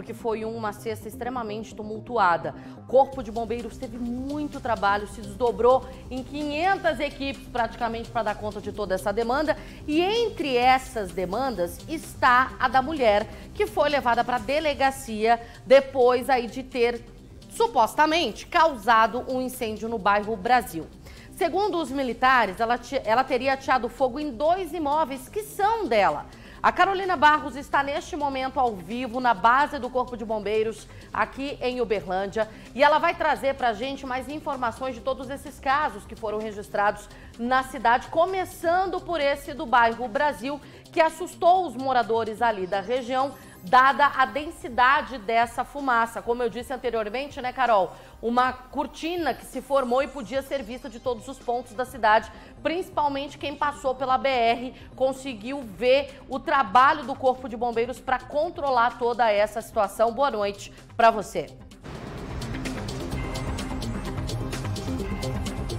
porque foi uma sexta extremamente tumultuada. O Corpo de Bombeiros teve muito trabalho, se desdobrou em 500 equipes praticamente para dar conta de toda essa demanda. E entre essas demandas está a da mulher, que foi levada para a delegacia depois aí de ter supostamente causado um incêndio no bairro Brasil. Segundo os militares, ela teria ateado fogo em 2 imóveis que são dela. A Carolina Barros está neste momento ao vivo na base do Corpo de Bombeiros aqui em Uberlândia e ela vai trazer para a gente mais informações de todos esses casos que foram registrados na cidade, começando por esse do bairro Brasil, que assustou os moradores ali da região, dada a densidade dessa fumaça. Como eu disse anteriormente, né, Carol? Uma cortina que se formou e podia ser vista de todos os pontos da cidade, principalmente quem passou pela BR conseguiu ver o trabalho do Corpo de Bombeiros para controlar toda essa situação. Boa noite para você.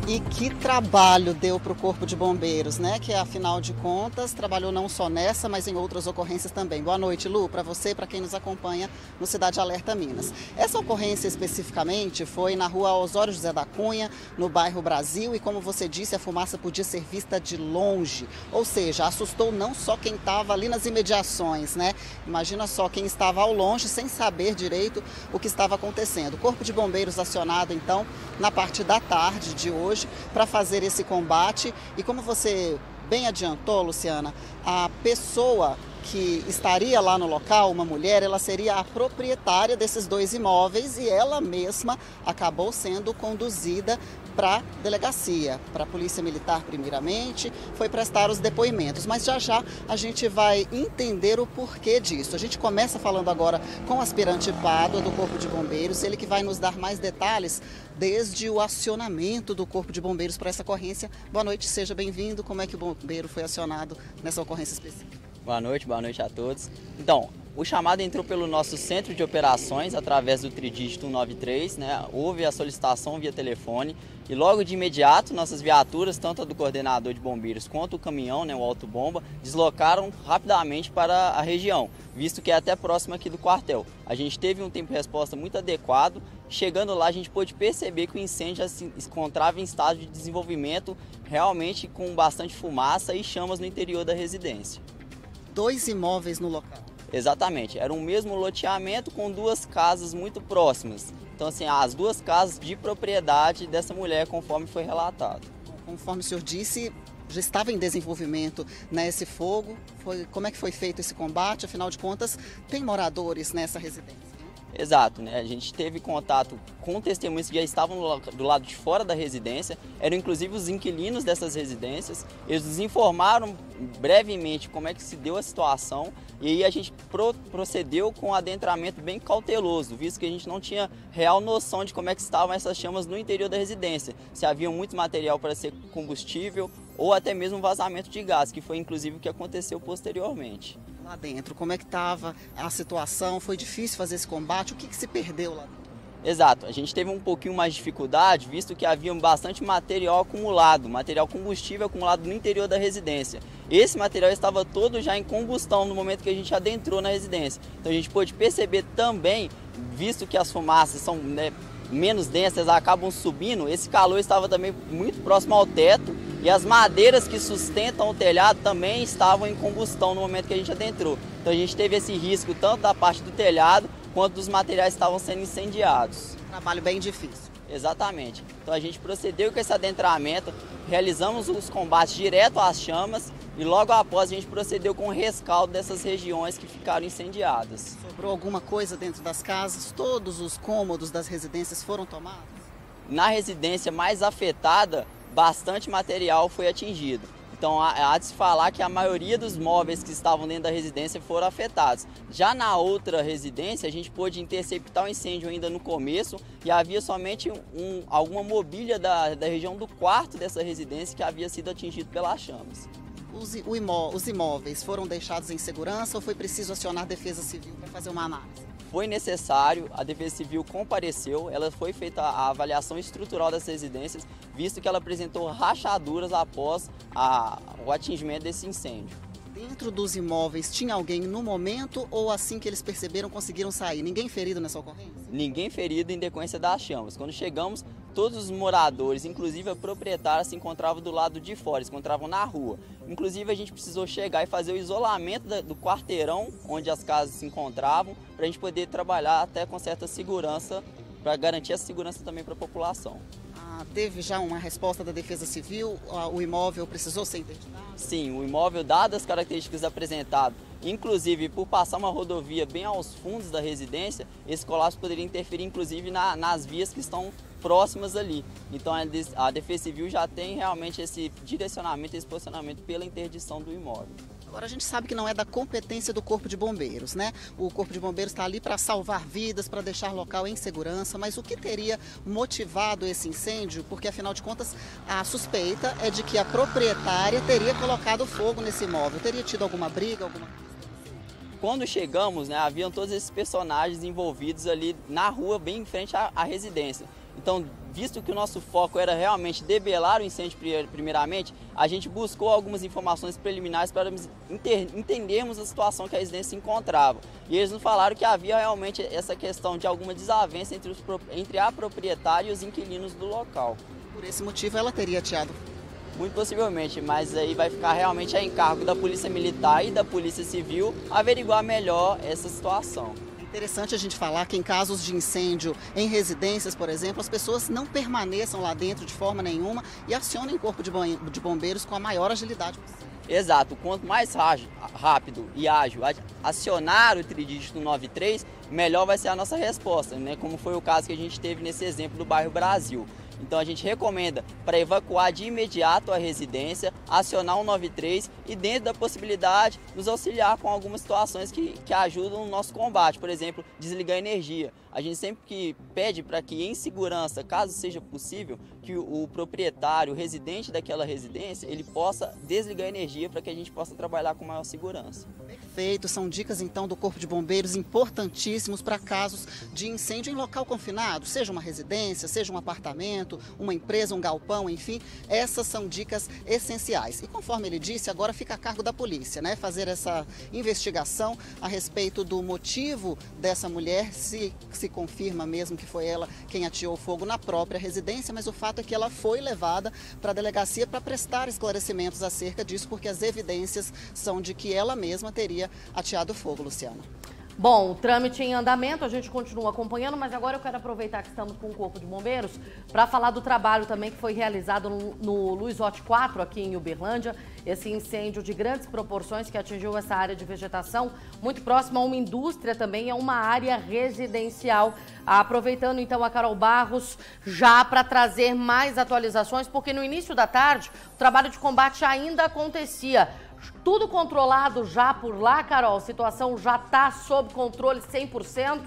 E que trabalho deu para o Corpo de Bombeiros, né? Que afinal de contas trabalhou não só nessa, mas em outras ocorrências também. Boa noite, Lu, para você e para quem nos acompanha no Cidade Alerta Minas. Essa ocorrência especificamente foi na rua Osório José da Cunha, no bairro Brasil, e como você disse, a fumaça podia ser vista de longe, ou seja, assustou não só quem estava ali nas imediações, né? Imagina só quem estava ao longe sem saber direito o que estava acontecendo. O Corpo de Bombeiros acionado então na parte da tarde de hoje para fazer esse combate e como você bem adiantou, Luciana, a pessoa que estaria lá no local, uma mulher, ela seria a proprietária desses 2 imóveis e ela mesma acabou sendo conduzida para a delegacia, para a Polícia Militar primeiramente, foi prestar os depoimentos, mas já já a gente vai entender o porquê disso. A gente começa falando agora com o aspirante Pádua do Corpo de Bombeiros, ele que vai nos dar mais detalhes desde o acionamento do Corpo de Bombeiros para essa ocorrência. Boa noite, seja bem-vindo. Como é que o bombeiro foi acionado nessa ocorrência específica? Boa noite a todos. Então, o chamado entrou pelo nosso centro de operações, através do tridígito 193, né? Houve a solicitação via telefone e logo de imediato nossas viaturas, tanto a do coordenador de bombeiros quanto o caminhão, né, o autobomba, deslocaram rapidamente para a região, visto que é até próximo aqui do quartel. A gente teve um tempo de resposta muito adequado. Chegando lá, a gente pôde perceber que o incêndio já se encontrava em estágio de desenvolvimento, realmente com bastante fumaça e chamas no interior da residência. 2 imóveis no local. Exatamente, era um mesmo loteamento com 2 casas muito próximas. Então, assim, as 2 casas de propriedade dessa mulher, conforme foi relatado. Conforme o senhor disse, já estava em desenvolvimento, né, esse fogo. Como é que foi feito esse combate? Afinal de contas, tem moradores nessa residência. Exato, né? A gente teve contato com testemunhas que já estavam do lado de fora da residência, eram inclusive os inquilinos dessas residências. Eles nos informaram brevemente como é que se deu a situação e aí a gente procedeu com um adentramento bem cauteloso, visto que a gente não tinha real noção de como é que estavam essas chamas no interior da residência, se havia muito material para ser combustível ou até mesmo vazamento de gás, que foi inclusive o que aconteceu posteriormente. Lá dentro, como é que estava a situação? Foi difícil fazer esse combate? O que se perdeu lá dentro? Exato, a gente teve um pouquinho mais de dificuldade, visto que havia bastante material acumulado, material combustível acumulado no interior da residência. Esse material estava todo já em combustão no momento que a gente adentrou na residência. Então a gente pôde perceber também, visto que as fumaças são, né, menos densas, acabam subindo, esse calor estava também muito próximo ao teto e as madeiras que sustentam o telhado também estavam em combustão no momento que a gente adentrou. Então a gente teve esse risco tanto da parte do telhado quanto dos materiais que estavam sendo incendiados. Trabalho bem difícil. Exatamente. Então a gente procedeu com esse adentramento, realizamos os combates direto às chamas e logo após a gente procedeu com o rescaldo dessas regiões que ficaram incendiadas. Sobrou alguma coisa dentro das casas? Todos os cômodos das residências foram tomados? Na residência mais afetada, bastante material foi atingido. Então há de se falar que a maioria dos móveis que estavam dentro da residência foram afetados. Já na outra residência, a gente pôde interceptar o incêndio ainda no começo e havia somente alguma mobília da região do quarto dessa residência que havia sido atingido pelas chamas. Os imóveis foram deixados em segurança ou foi preciso acionar a Defesa Civil para fazer uma análise? Foi necessário, a Defesa Civil compareceu, ela foi feita a avaliação estrutural das residências, visto que ela apresentou rachaduras após o atingimento desse incêndio. Dentro dos imóveis tinha alguém no momento ou assim que eles perceberam conseguiram sair? Ninguém ferido nessa ocorrência? Ninguém ferido em decorrência das chamas. Quando chegamos, todos os moradores, inclusive a proprietária, se encontravam do lado de fora, se encontravam na rua. Inclusive a gente precisou chegar e fazer o isolamento do quarteirão onde as casas se encontravam, para a gente poder trabalhar até com certa segurança, para garantir a segurança também para a população. Teve já uma resposta da Defesa Civil? O imóvel precisou ser interditado? Sim, o imóvel, dadas as características apresentadas, inclusive por passar uma rodovia bem aos fundos da residência, esse colapso poderia interferir inclusive nas vias que estão próximas ali. Então a Defesa Civil já tem realmente esse direcionamento, esse posicionamento pela interdição do imóvel. Agora a gente sabe que não é da competência do Corpo de Bombeiros, né? O Corpo de Bombeiros está ali para salvar vidas, para deixar o local em segurança, mas o que teria motivado esse incêndio? Porque afinal de contas a suspeita é de que a proprietária teria colocado fogo nesse imóvel. Teria tido alguma briga, alguma coisa? Quando chegamos, né, haviam todos esses personagens envolvidos ali na rua, bem em frente à residência. Então, visto que o nosso foco era realmente debelar o incêndio primeiramente, a gente buscou algumas informações preliminares para entendermos a situação que a residência se encontrava. E eles nos falaram que havia realmente essa questão de alguma desavença entre a proprietária e os inquilinos do local. Por esse motivo ela teria ateado? Muito possivelmente, mas aí vai ficar realmente a encargo da Polícia Militar e da Polícia Civil averiguar melhor essa situação. Interessante a gente falar que em casos de incêndio em residências, por exemplo, as pessoas não permaneçam lá dentro de forma nenhuma e acionem o Corpo de Bombeiros com a maior agilidade possível. Exato, quanto mais rápido e ágil acionar o tridígito 93, melhor vai ser a nossa resposta, né? Como foi o caso que a gente teve nesse exemplo do bairro Brasil. Então a gente recomenda para evacuar de imediato a residência, acionar o 93 e dentro da possibilidade nos auxiliar com algumas situações que ajudam no nosso combate. Por exemplo, desligar a energia. A gente sempre que pede para que em segurança, caso seja possível, que o proprietário, o residente daquela residência, ele possa desligar a energia para que a gente possa trabalhar com maior segurança. Perfeito, são dicas então do Corpo de Bombeiros importantíssimos para casos de incêndio em local confinado, seja uma residência, seja um apartamento, uma empresa, um galpão, enfim, essas são dicas essenciais. E conforme ele disse, agora fica a cargo da polícia, né, fazer essa investigação a respeito do motivo dessa mulher, se confirma mesmo que foi ela quem ateou fogo na própria residência, mas o fato é que ela foi levada para a delegacia para prestar esclarecimentos acerca disso, porque as evidências são de que ela mesma teria ateado fogo, Luciana. Bom, o trâmite em andamento, a gente continua acompanhando, mas agora eu quero aproveitar que estamos com o Corpo de Bombeiros para falar do trabalho também que foi realizado no Luizotti 4, aqui em Uberlândia, esse incêndio de grandes proporções que atingiu essa área de vegetação, muito próxima a uma indústria também, é uma área residencial. Aproveitando então a Carol Barros já para trazer mais atualizações, porque no início da tarde o trabalho de combate ainda acontecia. Tudo controlado já por lá, Carol? A situação já está sob controle 100%?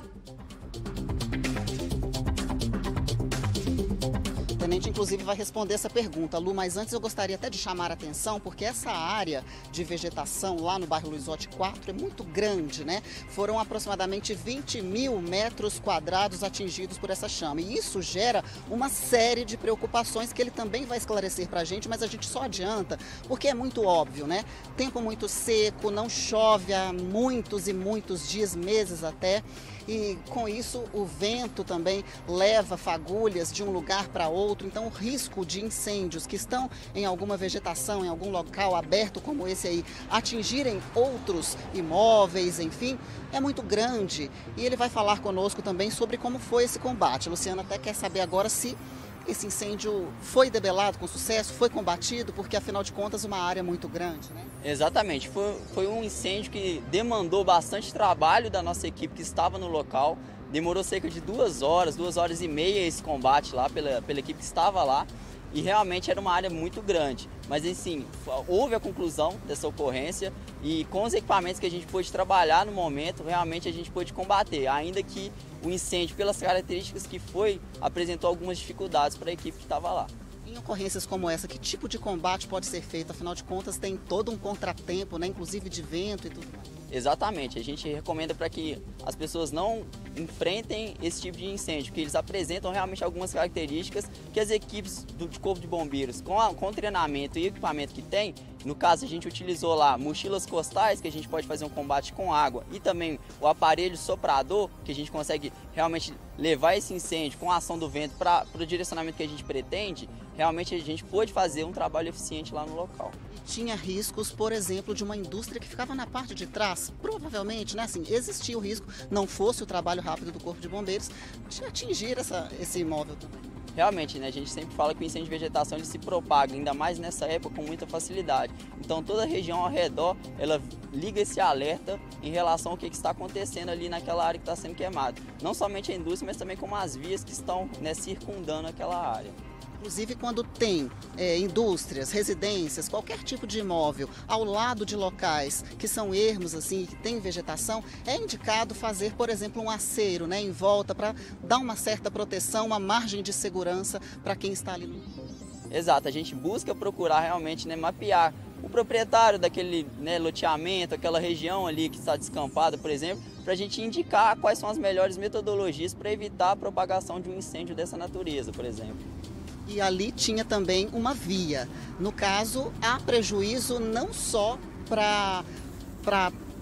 O tenente, inclusive, vai responder essa pergunta, Lu, mas antes eu gostaria até de chamar a atenção, porque essa área de vegetação lá no bairro Luizotti 4 é muito grande, né? Foram aproximadamente 20 mil metros quadrados atingidos por essa chama. E isso gera uma série de preocupações que ele também vai esclarecer para a gente, mas a gente só adianta, porque é muito óbvio, né? Tempo muito seco, não chove há muitos e muitos dias, meses até. E com isso o vento também leva fagulhas de um lugar para outro, então o risco de incêndios que estão em alguma vegetação, em algum local aberto como esse aí, atingirem outros imóveis, enfim, é muito grande. E ele vai falar conosco também sobre como foi esse combate. Luciana até quer saber agora se esse incêndio foi debelado com sucesso, foi combatido, porque afinal de contas uma área muito grande, né? Exatamente, foi um incêndio que demandou bastante trabalho da nossa equipe que estava no local. Demorou cerca de 2 horas e meia esse combate lá pela equipe que estava lá. E realmente era uma área muito grande. Mas, assim, houve a conclusão dessa ocorrência e com os equipamentos que a gente pôde trabalhar no momento, realmente a gente pôde combater. Ainda que o incêndio, pelas características que foi, apresentou algumas dificuldades para a equipe que estava lá. Em ocorrências como essa, que tipo de combate pode ser feito? Afinal de contas, tem todo um contratempo, né? Inclusive de vento e tudo mais. Exatamente, a gente recomenda para que as pessoas não enfrentem esse tipo de incêndio, que eles apresentam realmente algumas características que as equipes de Corpo de Bombeiros, com o treinamento e equipamento que tem, No caso, a gente utilizou lá mochilas costais, que a gente pode fazer um combate com água, e também o aparelho soprador, que a gente consegue realmente levar esse incêndio com a ação do vento para o direcionamento que a gente pretende. Realmente a gente pôde fazer um trabalho eficiente lá no local. Tinha riscos, por exemplo, de uma indústria que ficava na parte de trás? Provavelmente, né? Assim, existia o risco, não fosse o trabalho rápido do Corpo de Bombeiros, de atingir esse imóvel também. Realmente, né, a gente sempre fala que o incêndio de vegetação ele se propaga, ainda mais nessa época, com muita facilidade. Então toda a região ao redor, ela liga esse alerta em relação ao que está acontecendo ali naquela área que está sendo queimada. Não somente a indústria, mas também como as vias que estão, né, circundando aquela área. Inclusive quando tem indústrias, residências, qualquer tipo de imóvel ao lado de locais que são ermos, assim, que tem vegetação, é indicado fazer, por exemplo, um aceiro, né, em volta para dar uma certa proteção, uma margem de segurança para quem está ali no... Exato, a gente busca procurar realmente, né, mapear o proprietário daquele, né, loteamento, aquela região ali que está descampada, por exemplo, para a gente indicar quais são as melhores metodologias para evitar a propagação de um incêndio dessa natureza, por exemplo. E ali tinha também uma via. No caso, há prejuízo não só para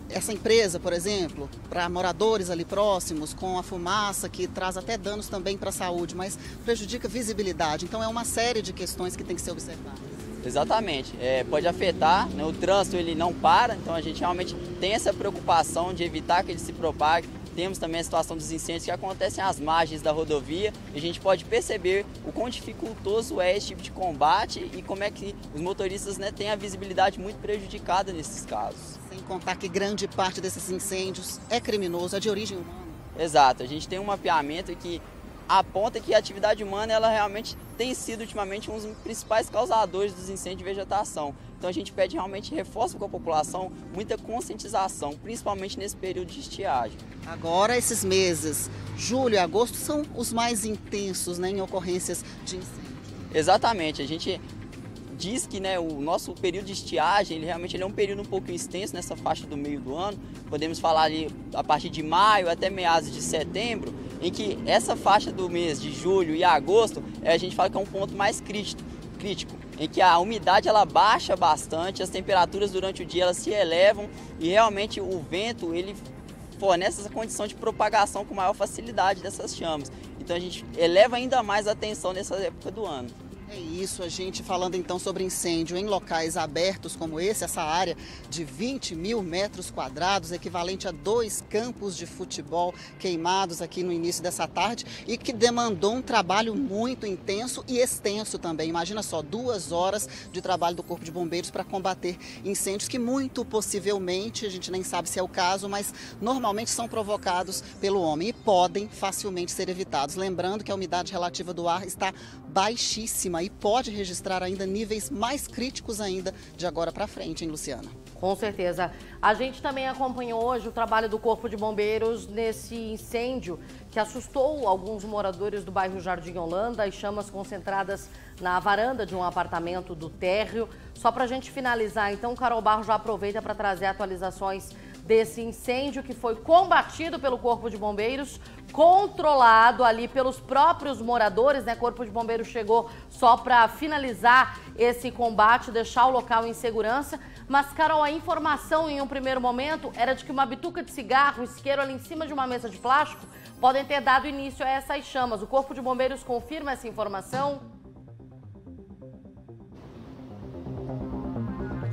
essa empresa, por exemplo, para moradores ali próximos, com a fumaça que traz até danos também para a saúde, mas prejudica a visibilidade. Então é uma série de questões que tem que ser observadas. Exatamente, pode afetar, né, o trânsito ele não para, então a gente realmente tem essa preocupação de evitar que ele se propague. Temos também a situação dos incêndios que acontecem às margens da rodovia e a gente pode perceber o quão dificultoso é esse tipo de combate e como é que os motoristas, né, têm a visibilidade muito prejudicada nesses casos. Sem contar que grande parte desses incêndios é criminoso, é de origem humana. Exato, a gente tem um mapeamento que aponta que a atividade humana ela realmente tem sido ultimamente um dos principais causadores dos incêndios de vegetação. Então a gente pede realmente reforço com a população, muita conscientização, principalmente nesse período de estiagem. Agora esses meses, julho e agosto, são os mais intensos, né, em ocorrências de incêndio. Exatamente, a gente diz que, né, o nosso período de estiagem ele realmente é um período um pouco extenso nessa faixa do meio do ano. Podemos falar ali a partir de maio até meados de setembro, em que essa faixa do mês de julho e agosto, a gente fala que é um ponto mais crítico, em que a umidade ela baixa bastante, as temperaturas durante o dia elas se elevam e realmente o vento ele fornece essa condição de propagação com maior facilidade dessas chamas. Então a gente eleva ainda mais a atenção nessa época do ano. É isso, a gente falando então sobre incêndio em locais abertos como esse, essa área de 20 mil metros quadrados, equivalente a 2 campos de futebol queimados aqui no início dessa tarde e que demandou um trabalho muito intenso e extenso também. Imagina só, 2 horas de trabalho do Corpo de Bombeiros para combater incêndios que muito possivelmente, a gente nem sabe se é o caso, mas normalmente são provocados pelo homem e podem facilmente ser evitados. Lembrando que a umidade relativa do ar está baixíssima e pode registrar ainda níveis mais críticos ainda de agora para frente, hein, Luciana? Com certeza. A gente também acompanhou hoje o trabalho do Corpo de Bombeiros nesse incêndio que assustou alguns moradores do bairro Jardim Holanda, as chamas concentradas na varanda de um apartamento do térreo. Só para a gente finalizar, então, Carol Barros já aproveita para trazer atualizações desse incêndio que foi combatido pelo Corpo de Bombeiros, controlado ali pelos próprios moradores, né? O Corpo de Bombeiros chegou só para finalizar esse combate, deixar o local em segurança. Mas, Carol, a informação em um primeiro momento era de que uma bituca de cigarro, isqueiro ali em cima de uma mesa de plástico, podem ter dado início a essas chamas. O Corpo de Bombeiros confirma essa informação?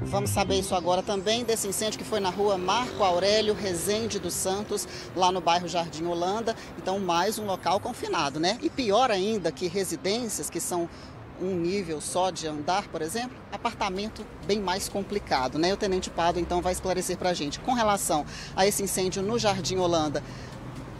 Vamos saber isso agora também, desse incêndio que foi na rua Marco Aurélio Rezende dos Santos, lá no bairro Jardim Holanda. Então, mais um local confinado, né? E pior ainda que residências, que são um nível só de andar, por exemplo, apartamento bem mais complicado, né? O Tenente Pado, então, vai esclarecer para a gente. Com relação a esse incêndio no Jardim Holanda,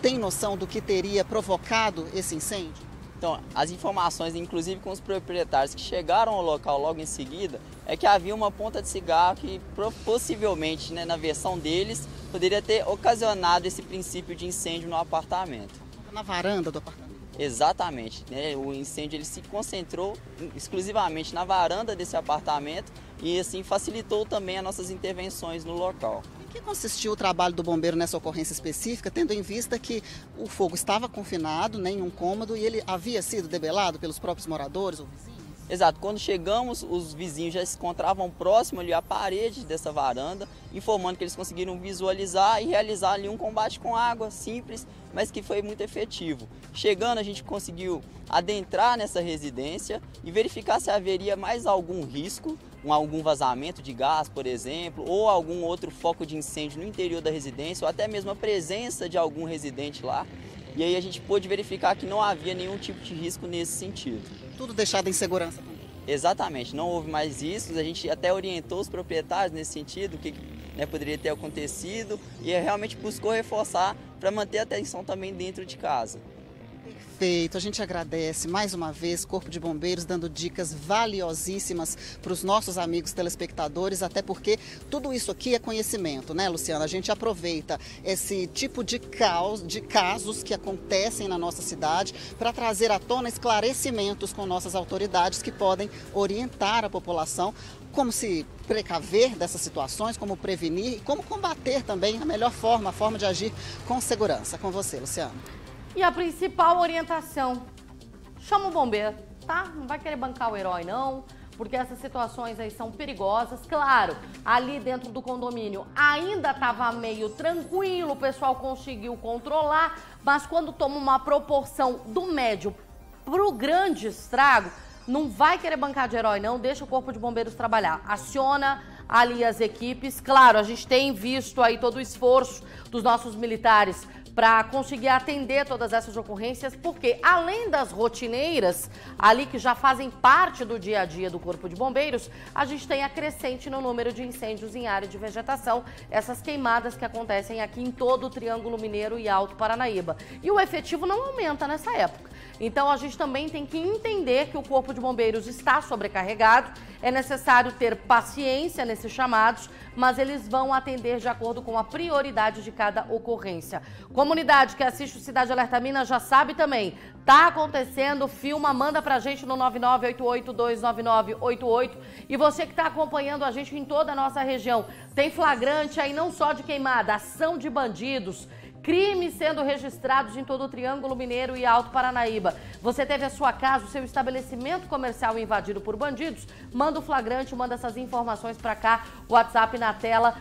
tem noção do que teria provocado esse incêndio? Então, as informações, inclusive com os proprietários que chegaram ao local logo em seguida, é que havia uma ponta de cigarro que possivelmente, né, na versão deles, poderia ter ocasionado esse princípio de incêndio no apartamento. Na varanda do apartamento? Exatamente, né? O incêndio ele se concentrou exclusivamente na varanda desse apartamento e assim facilitou também as nossas intervenções no local. Em que consistiu o trabalho do bombeiro nessa ocorrência específica, tendo em vista que o fogo estava confinado, né, em um cômodo, e ele havia sido debelado pelos próprios moradores ou vizinhos? Exato, quando chegamos, os vizinhos já se encontravam próximo ali à parede dessa varanda, informando que eles conseguiram visualizar e realizar ali um combate com água simples, mas que foi muito efetivo. Chegando, a gente conseguiu adentrar nessa residência e verificar se haveria mais algum risco, algum vazamento de gás, por exemplo, ou algum outro foco de incêndio no interior da residência, ou até mesmo a presença de algum residente lá. E aí a gente pôde verificar que não havia nenhum tipo de risco nesse sentido. Tudo deixado em segurança também. Exatamente, não houve mais riscos, a gente até orientou os proprietários nesse sentido, o que poderia ter acontecido, e realmente buscou reforçar para manter a atenção também dentro de casa. Perfeito, a gente agradece mais uma vez Corpo de Bombeiros dando dicas valiosíssimas para os nossos amigos telespectadores, até porque tudo isso aqui é conhecimento, né, Luciana? A gente aproveita esse tipo de casos que acontecem na nossa cidade para trazer à tona esclarecimentos com nossas autoridades que podem orientar a população como se precaver dessas situações, como prevenir e como combater também a melhor forma, a forma de agir com segurança. Com você, Luciana. E a principal orientação, chama o bombeiro, tá? Não vai querer bancar o herói, não, porque essas situações aí são perigosas. Claro, ali dentro do condomínio ainda estava meio tranquilo, o pessoal conseguiu controlar, mas quando toma uma proporção do médio pro grande estrago, não vai querer bancar de herói, não, deixa o Corpo de Bombeiros trabalhar. Aciona ali as equipes. Claro, a gente tem visto aí todo o esforço dos nossos militares para conseguir atender todas essas ocorrências, porque além das rotineiras, ali que já fazem parte do dia a dia do Corpo de Bombeiros, a gente tem a crescente no número de incêndios em área de vegetação, essas queimadas que acontecem aqui em todo o Triângulo Mineiro e Alto Paranaíba. E o efetivo não aumenta nessa época. Então a gente também tem que entender que o Corpo de Bombeiros está sobrecarregado, é necessário ter paciência nesses chamados, mas eles vão atender de acordo com a prioridade de cada ocorrência. Comunidade que assiste o Cidade Alerta Minas já sabe também, tá acontecendo, filma, manda pra gente no 998829988. E você que tá acompanhando a gente em toda a nossa região, tem flagrante aí não só de queimada, ação de bandidos, crimes sendo registrados em todo o Triângulo Mineiro e Alto Paranaíba. Você teve a sua casa, o seu estabelecimento comercial invadido por bandidos? Manda o flagrante, manda essas informações para cá, WhatsApp na tela.